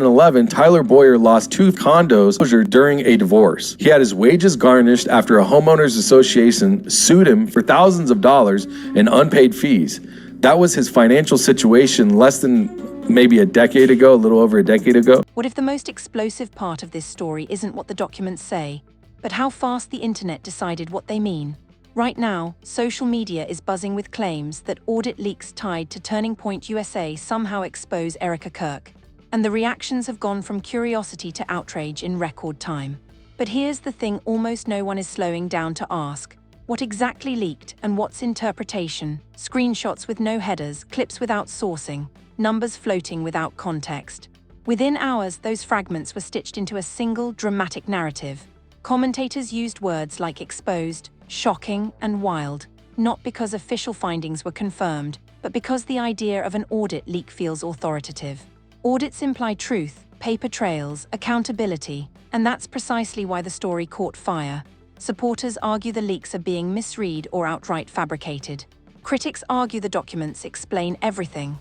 2011, Tyler Boyer lost 2 condos during a divorce. He had his wages garnished after a homeowners association sued him for thousands of dollars in unpaid fees. That was his financial situation less than maybe a decade ago, a little over a decade ago. What if the most explosive part of this story isn't what the documents say, but how fast the internet decided what they mean? Right now, social media is buzzing with claims that audit leaks tied to Turning Point USA somehow expose Erika Kirk. And the reactions have gone from curiosity to outrage in record time. But here's the thing almost no one is slowing down to ask. What exactly leaked and what's interpretation? Screenshots with no headers, clips without sourcing, numbers floating without context. Within hours, those fragments were stitched into a single dramatic narrative. Commentators used words like exposed, shocking, and wild, not because official findings were confirmed, but because the idea of an audit leak feels authoritative. Audits imply truth, paper trails, accountability, and that's precisely why the story caught fire. Supporters argue the leaks are being misread or outright fabricated. Critics argue the documents explain everything.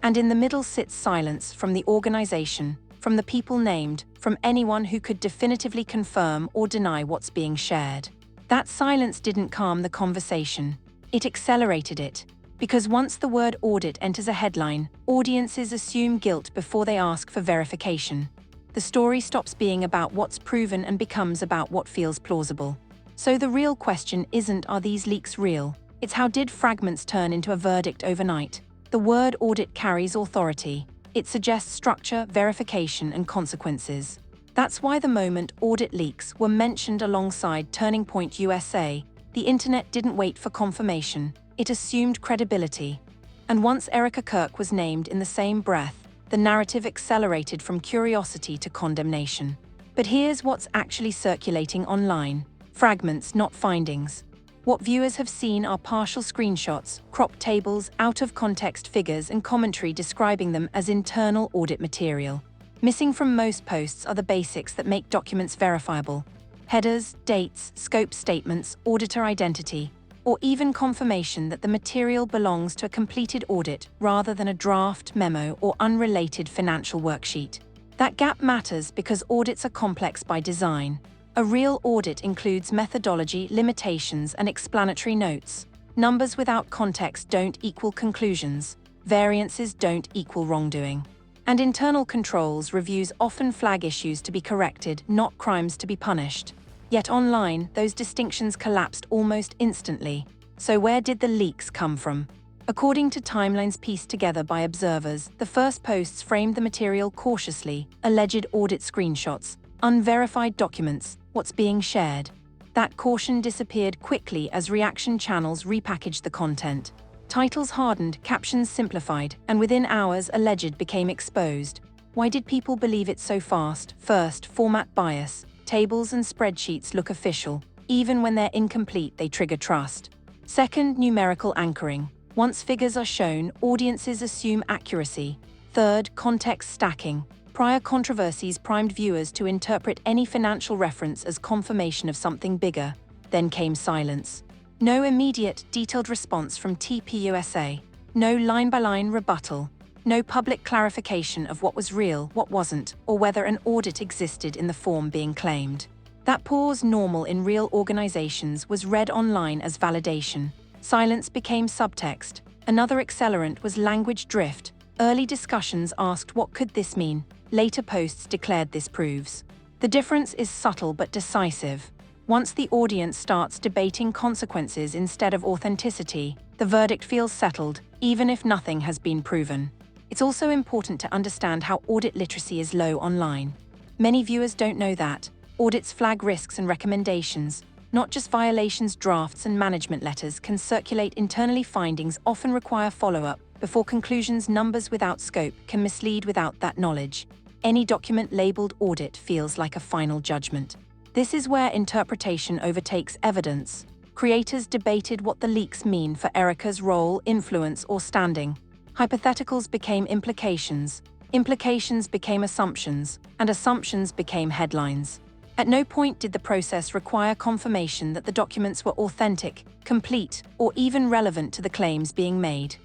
And in the middle sits silence from the organization, from the people named, from anyone who could definitively confirm or deny what's being shared. That silence didn't calm the conversation. It accelerated it. Because once the word audit enters a headline, audiences assume guilt before they ask for verification. The story stops being about what's proven and becomes about what feels plausible. So the real question isn't, are these leaks real? It's, how did fragments turn into a verdict overnight? The word audit carries authority. It suggests structure, verification, and consequences. That's why the moment audit leaks were mentioned alongside Turning Point USA, the internet didn't wait for confirmation. It assumed credibility. And once Erika Kirk was named in the same breath, the narrative accelerated from curiosity to condemnation. But here's what's actually circulating online. Fragments, not findings. What viewers have seen are partial screenshots, cropped tables, out-of-context figures, and commentary describing them as internal audit material. Missing from most posts are the basics that make documents verifiable. Headers, dates, scope statements, auditor identity, or even confirmation that the material belongs to a completed audit rather than a draft, memo, or unrelated financial worksheet. That gap matters because audits are complex by design. A real audit includes methodology, limitations, and explanatory notes. Numbers without context don't equal conclusions. Variances don't equal wrongdoing. And internal controls reviews often flag issues to be corrected, not crimes to be punished. Yet online, those distinctions collapsed almost instantly. So where did the leaks come from? According to timelines pieced together by observers, the first posts framed the material cautiously: alleged audit screenshots, unverified documents, what's being shared. That caution disappeared quickly as reaction channels repackaged the content. Titles hardened, captions simplified, and within hours alleged became exposed. Why did people believe it so fast? First, format bias. Tables and spreadsheets look official. Even when they're incomplete, they trigger trust. Second, numerical anchoring. Once figures are shown, audiences assume accuracy. Third, context stacking. Prior controversies primed viewers to interpret any financial reference as confirmation of something bigger. Then came silence. No immediate, detailed response from TPUSA. No line-by-line rebuttal. No public clarification of what was real, what wasn't, or whether an audit existed in the form being claimed. That pause, normal in real organizations, was read online as validation. Silence became subtext. Another accelerant was language drift. Early discussions asked, what could this mean? Later posts declared this proves. The difference is subtle but decisive. Once the audience starts debating consequences instead of authenticity, the verdict feels settled, even if nothing has been proven. It's also important to understand how audit literacy is low online. Many viewers don't know that. Audits flag risks and recommendations, not just violations. Drafts and management letters can circulate internally. Findings often require follow-up before conclusions. Numbers without scope can mislead without that knowledge. Any document labeled audit feels like a final judgment. This is where interpretation overtakes evidence. Creators debated what the leaks mean for Erika's role, influence, or standing. Hypotheticals became implications, implications became assumptions, and assumptions became headlines. At no point did the process require confirmation that the documents were authentic, complete, or even relevant to the claims being made.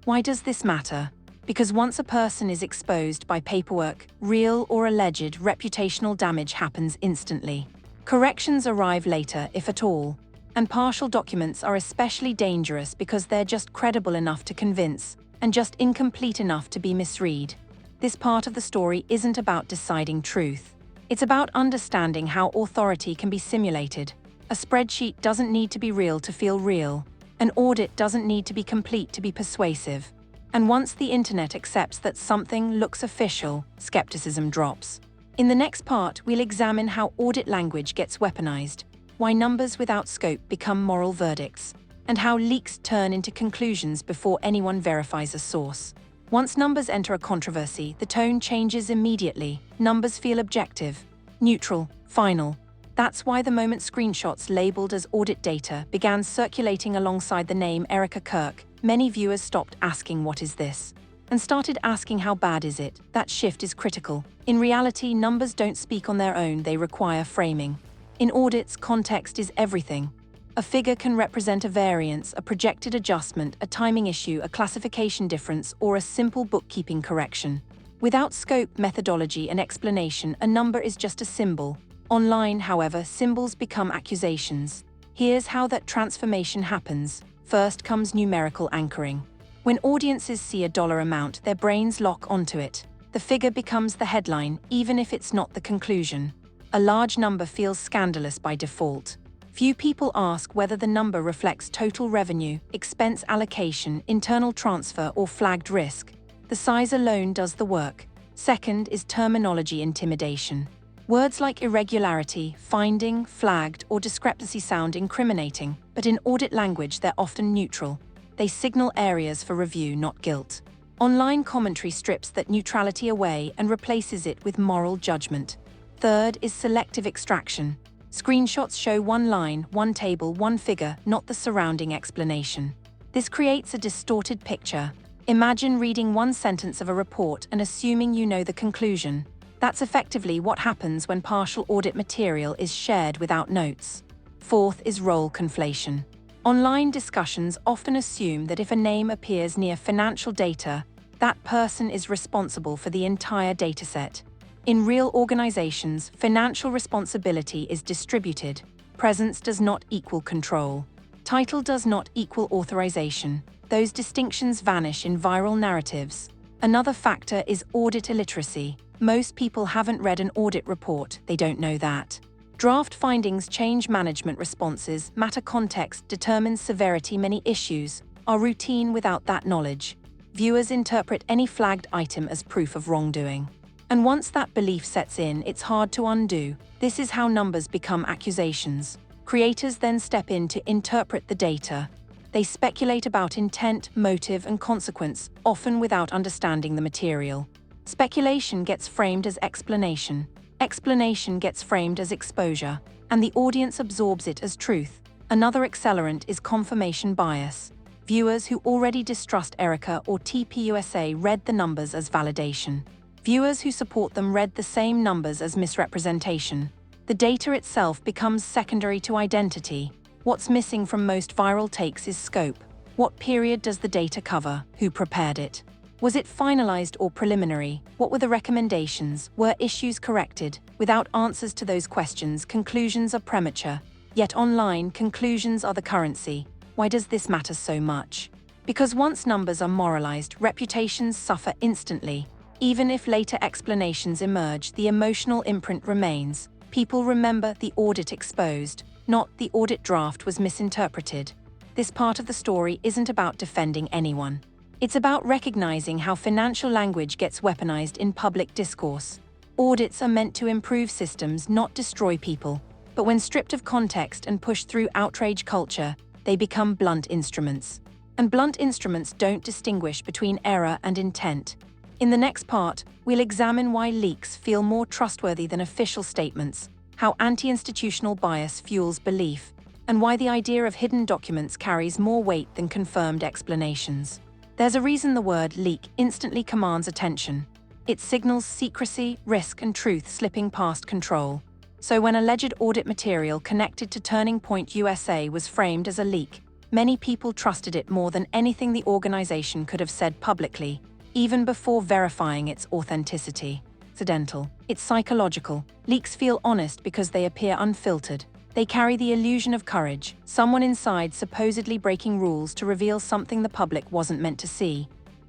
Why does this matter? Because once a person is exposed by paperwork, real or alleged reputational damage happens instantly. Corrections arrive later, if at all. And partial documents are especially dangerous because they're just credible enough to convince, and just incomplete enough to be misread. This part of the story isn't about deciding truth. It's about understanding how authority can be simulated. A spreadsheet doesn't need to be real to feel real. An audit doesn't need to be complete to be persuasive. And once the internet accepts that something looks official, skepticism drops. In the next part, we'll examine how audit language gets weaponized, why numbers without scope become moral verdicts, and how leaks turn into conclusions before anyone verifies a source. Once numbers enter a controversy, the tone changes immediately. Numbers feel objective, neutral, final. That's why the moment screenshots labeled as audit data began circulating alongside the name Erika Kirk, many viewers stopped asking what is this, and started asking how bad is it. That shift is critical. In reality, numbers don't speak on their own, they require framing. In audits, context is everything. A figure can represent a variance, a projected adjustment, a timing issue, a classification difference, or a simple bookkeeping correction. Without scope, methodology, and explanation, a number is just a symbol. Online, however, symbols become accusations. Here's how that transformation happens. First comes numerical anchoring. When audiences see a dollar amount, their brains lock onto it. The figure becomes the headline, even if it's not the conclusion. A large number feels scandalous by default. Few people ask whether the number reflects total revenue, expense allocation, internal transfer, or flagged risk. The size alone does the work. Second is terminology intimidation. Words like irregularity, finding, flagged, or discrepancy sound incriminating, but in audit language they're often neutral. They signal areas for review, not guilt. Online commentary strips that neutrality away and replaces it with moral judgment. Third is selective extraction. Screenshots show one line, one table, one figure, not the surrounding explanation. This creates a distorted picture. Imagine reading one sentence of a report and assuming you know the conclusion. That's effectively what happens when partial audit material is shared without notes. Fourth is role conflation. Online discussions often assume that if a name appears near financial data, that person is responsible for the entire dataset. In real organizations, financial responsibility is distributed. Presence does not equal control. Title does not equal authorization. Those distinctions vanish in viral narratives. Another factor is audit illiteracy. Most people haven't read an audit report, they don't know that. Draft findings change management responses, matter context determines severity. Many issues are routine without that knowledge. Viewers interpret any flagged item as proof of wrongdoing. And once that belief sets in, it's hard to undo. This is how numbers become accusations. Creators then step in to interpret the data. They speculate about intent, motive, and consequence, often without understanding the material. Speculation gets framed as explanation. Explanation gets framed as exposure, and the audience absorbs it as truth. Another accelerant is confirmation bias. Viewers who already distrust Erika or TPUSA read the numbers as validation. Viewers who support them read the same numbers as misrepresentation. The data itself becomes secondary to identity. What's missing from most viral takes is scope. What period does the data cover? Who prepared it? Was it finalized or preliminary? What were the recommendations? Were issues corrected? Without answers to those questions, conclusions are premature. Yet online, conclusions are the currency. Why does this matter so much? Because once numbers are moralized, reputations suffer instantly. Even if later explanations emerge, the emotional imprint remains. People remember the audit exposed, not the audit draft was misinterpreted. This part of the story isn't about defending anyone. It's about recognizing how financial language gets weaponized in public discourse. Audits are meant to improve systems, not destroy people. But when stripped of context and pushed through outrage culture, they become blunt instruments. And blunt instruments don't distinguish between error and intent. In the next part, we'll examine why leaks feel more trustworthy than official statements, how anti-institutional bias fuels belief, and why the idea of hidden documents carries more weight than confirmed explanations. There's a reason the word leak instantly commands attention. It signals secrecy, risk, and truth slipping past control. So when alleged audit material connected to Turning Point USA was framed as a leak, many people trusted it more than anything the organization could have said publicly. even before verifying its authenticity. Accidental. It's psychological. Leaks feel honest because they appear unfiltered. They carry the illusion of courage, someone inside supposedly breaking rules to reveal something the public wasn't meant to see.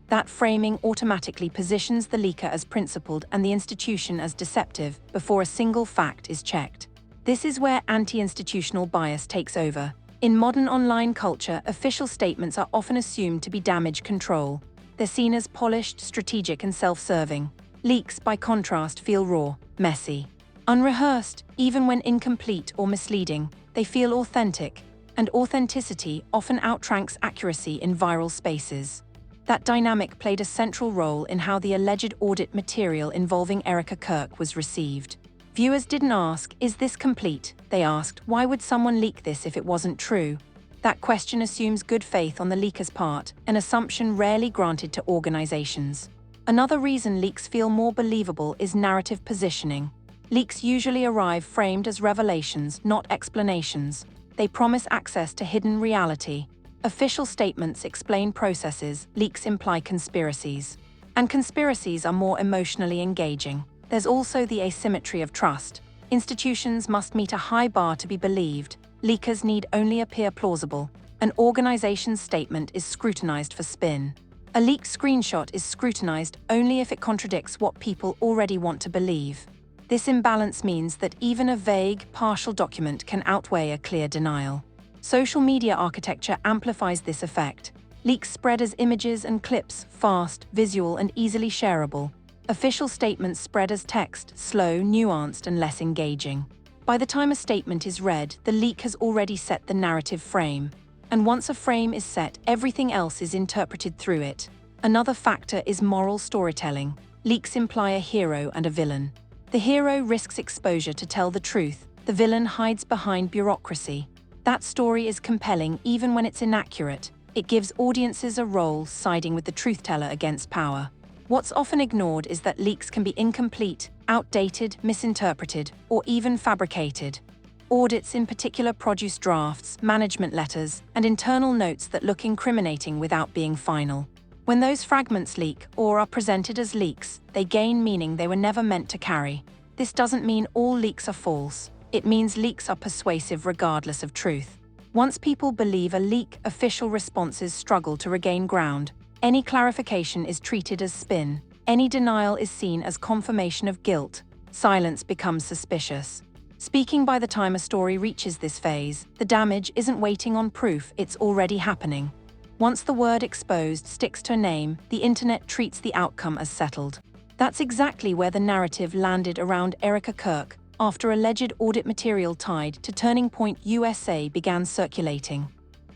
That framing automatically positions the leaker as principled and the institution as deceptive before a single fact is checked. This is where anti-institutional bias takes over. In modern online culture, official statements are often assumed to be damage control. They're seen as polished, strategic, and self-serving. Leaks, by contrast, feel raw, messy, unrehearsed. Even when incomplete or misleading, they feel authentic, and authenticity often outranks accuracy in viral spaces. That dynamic played a central role in how the alleged audit material involving Erika Kirk was received. Viewers didn't ask, "Is this complete?" They asked, "Why would someone leak this if it wasn't true?" That question assumes good faith on the leaker's part, an assumption rarely granted to organizations. Another reason leaks feel more believable is narrative positioning. Leaks usually arrive framed as revelations, not explanations. They promise access to hidden reality. Official statements explain processes, leaks imply conspiracies. And conspiracies are more emotionally engaging. There's also the asymmetry of trust. Institutions must meet a high bar to be believed. Leakers need only appear plausible. An organization's statement is scrutinized for spin. A leaked screenshot is scrutinized only if it contradicts what people already want to believe. This imbalance means that even a vague, partial document can outweigh a clear denial. Social media architecture amplifies this effect. Leaks spread as images and clips, fast, visual, and easily shareable. Official statements spread as text, slow, nuanced, and less engaging. By the time a statement is read, the leak has already set the narrative frame. And once a frame is set, everything else is interpreted through it. Another factor is moral storytelling. Leaks imply a hero and a villain. The hero risks exposure to tell the truth. The villain hides behind bureaucracy. That story is compelling even when it's inaccurate. It gives audiences a role siding with the truth-teller against power. What's often ignored is that leaks can be incomplete, outdated, misinterpreted, or even fabricated. Audits in particular produce drafts, management letters, and internal notes that look incriminating without being final. When those fragments leak or are presented as leaks, they gain meaning they were never meant to carry. This doesn't mean all leaks are false. It means leaks are persuasive regardless of truth. Once people believe a leak, official responses struggle to regain ground. Any clarification is treated as spin. Any denial is seen as confirmation of guilt. Silence becomes suspicious. Speaking by the time a story reaches this phase, the damage isn't waiting on proof, it's already happening. Once the word exposed sticks to a name, the internet treats the outcome as settled. That's exactly where the narrative landed around Erika Kirk, after alleged audit material tied to Turning Point USA began circulating.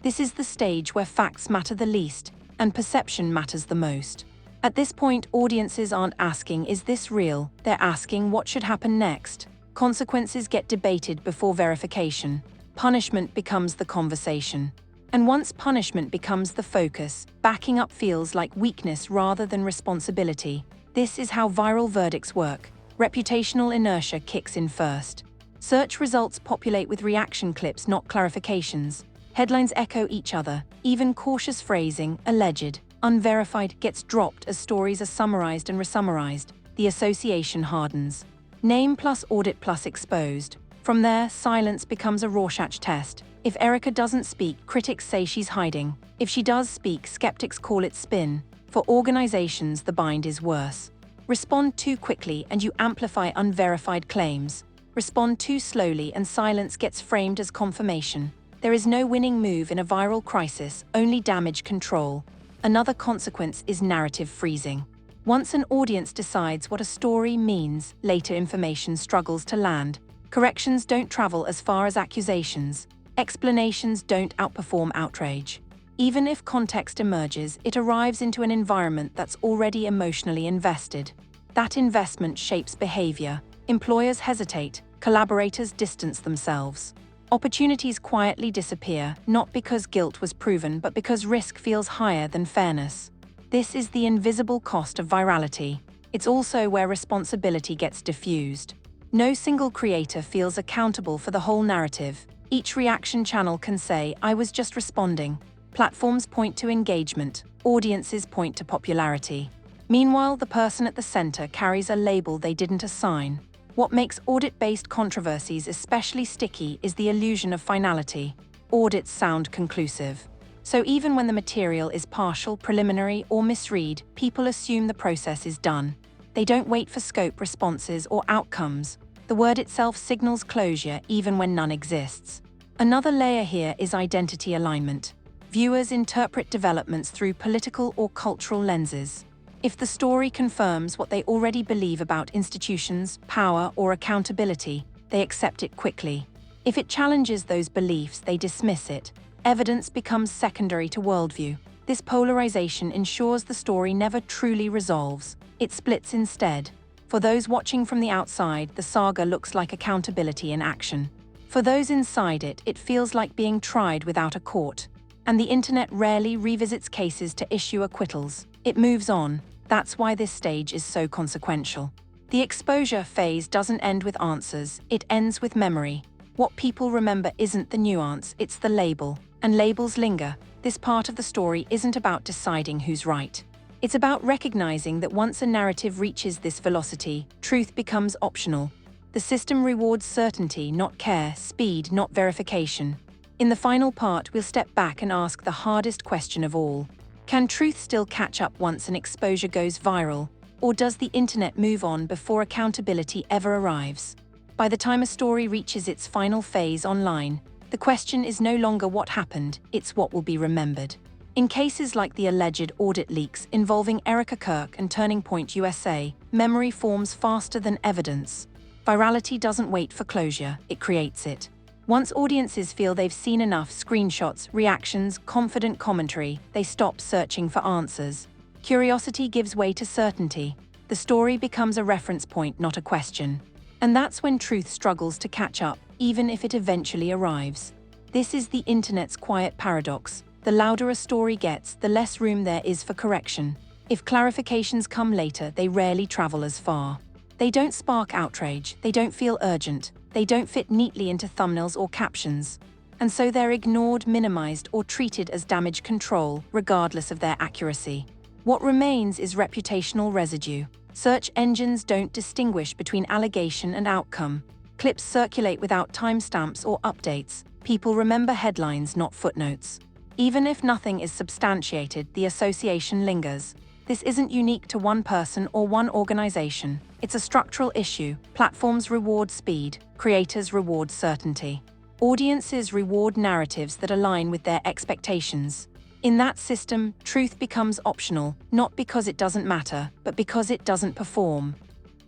This is the stage where facts matter the least, and perception matters the most. At this point, audiences aren't asking, "Is this real?" They're asking, "What should happen next?" Consequences get debated before verification. Punishment becomes the conversation. And once punishment becomes the focus, backing up feels like weakness rather than responsibility. This is how viral verdicts work. Reputational inertia kicks in first. Search results populate with reaction clips, not clarifications. Headlines echo each other. Even cautious phrasing, alleged, unverified, gets dropped as stories are summarized and resummarized. The association hardens. Name plus audit plus exposed. From there, silence becomes a Rorschach test. If Erika doesn't speak, critics say she's hiding. If she does speak, skeptics call it spin. For organizations, the bind is worse. Respond too quickly and you amplify unverified claims. Respond too slowly and silence gets framed as confirmation. There is no winning move in a viral crisis, only damage control. Another consequence is narrative freezing. Once an audience decides what a story means, later information struggles to land. Corrections don't travel as far as accusations. Explanations don't outperform outrage. Even if context emerges, it arrives into an environment that's already emotionally invested. That investment shapes behavior. Employers hesitate, collaborators distance themselves. Opportunities quietly disappear, not because guilt was proven, but because risk feels higher than fairness. This is the invisible cost of virality. It's also where responsibility gets diffused. No single creator feels accountable for the whole narrative. Each reaction channel can say, "I was just responding." Platforms point to engagement. Audiences point to popularity. Meanwhile, the person at the center carries a label they didn't assign. What makes audit-based controversies especially sticky is the illusion of finality. Audits sound conclusive. So even when the material is partial, preliminary, or misread, people assume the process is done. They don't wait for scope responses or outcomes. The word itself signals closure even when none exists. Another layer here is identity alignment. Viewers interpret developments through political or cultural lenses. If the story confirms what they already believe about institutions, power, or accountability, they accept it quickly. If it challenges those beliefs, they dismiss it. Evidence becomes secondary to worldview. This polarization ensures the story never truly resolves. It splits instead. For those watching from the outside, the saga looks like accountability in action. For those inside it, it feels like being tried without a court. And the internet rarely revisits cases to issue acquittals. It moves on. That's why this stage is so consequential. The exposure phase doesn't end with answers, it ends with memory. What people remember isn't the nuance, it's the label. And labels linger. This part of the story isn't about deciding who's right. It's about recognizing that once a narrative reaches this velocity, truth becomes optional. The system rewards certainty, not care, speed, not verification. In the final part, we'll step back and ask the hardest question of all. Can truth still catch up once an exposure goes viral? Or does the internet move on before accountability ever arrives? By the time a story reaches its final phase online, the question is no longer what happened, it's what will be remembered. In cases like the alleged audit leaks involving Erika Kirk and Turning Point USA, memory forms faster than evidence. Virality doesn't wait for closure, it creates it. Once audiences feel they've seen enough screenshots, reactions, confident commentary, they stop searching for answers. Curiosity gives way to certainty. The story becomes a reference point, not a question. And that's when truth struggles to catch up, even if it eventually arrives. This is the internet's quiet paradox. The louder a story gets, the less room there is for correction. If clarifications come later, they rarely travel as far. They don't spark outrage, they don't feel urgent, they don't fit neatly into thumbnails or captions. And so they're ignored, minimized, or treated as damage control, regardless of their accuracy. What remains is reputational residue. Search engines don't distinguish between allegation and outcome. Clips circulate without timestamps or updates. People remember headlines, not footnotes. Even if nothing is substantiated, the association lingers. This isn't unique to one person or one organization. It's a structural issue. Platforms reward speed, creators reward certainty. Audiences reward narratives that align with their expectations. In that system, truth becomes optional, not because it doesn't matter, but because it doesn't perform.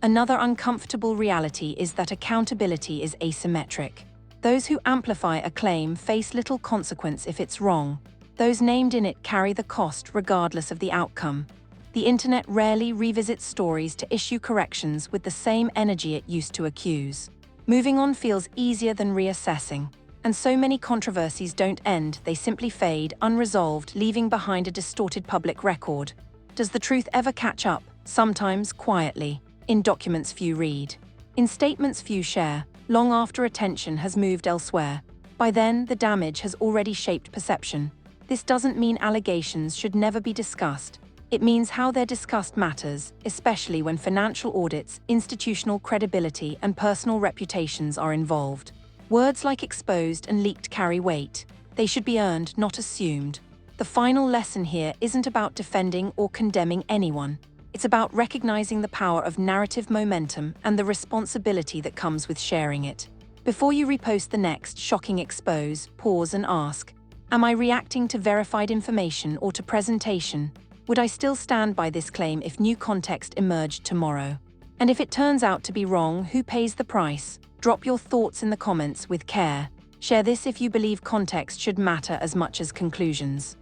Another uncomfortable reality is that accountability is asymmetric. Those who amplify a claim face little consequence if it's wrong. Those named in it carry the cost regardless of the outcome. The internet rarely revisits stories to issue corrections with the same energy it used to accuse. Moving on feels easier than reassessing. And so many controversies don't end, they simply fade, unresolved, leaving behind a distorted public record. Does the truth ever catch up? Sometimes quietly, in documents few read, in statements few share, long after attention has moved elsewhere. By then, the damage has already shaped perception. This doesn't mean allegations should never be discussed. It means how they're discussed matters, especially when financial audits, institutional credibility, and personal reputations are involved. Words like exposed and leaked carry weight. They should be earned, not assumed. The final lesson here isn't about defending or condemning anyone. It's about recognizing the power of narrative momentum and the responsibility that comes with sharing it. Before you repost the next shocking expose, pause and ask, am I reacting to verified information or to presentation? Would I still stand by this claim if new context emerged tomorrow? And if it turns out to be wrong, who pays the price? Drop your thoughts in the comments with care. Share this if you believe context should matter as much as conclusions.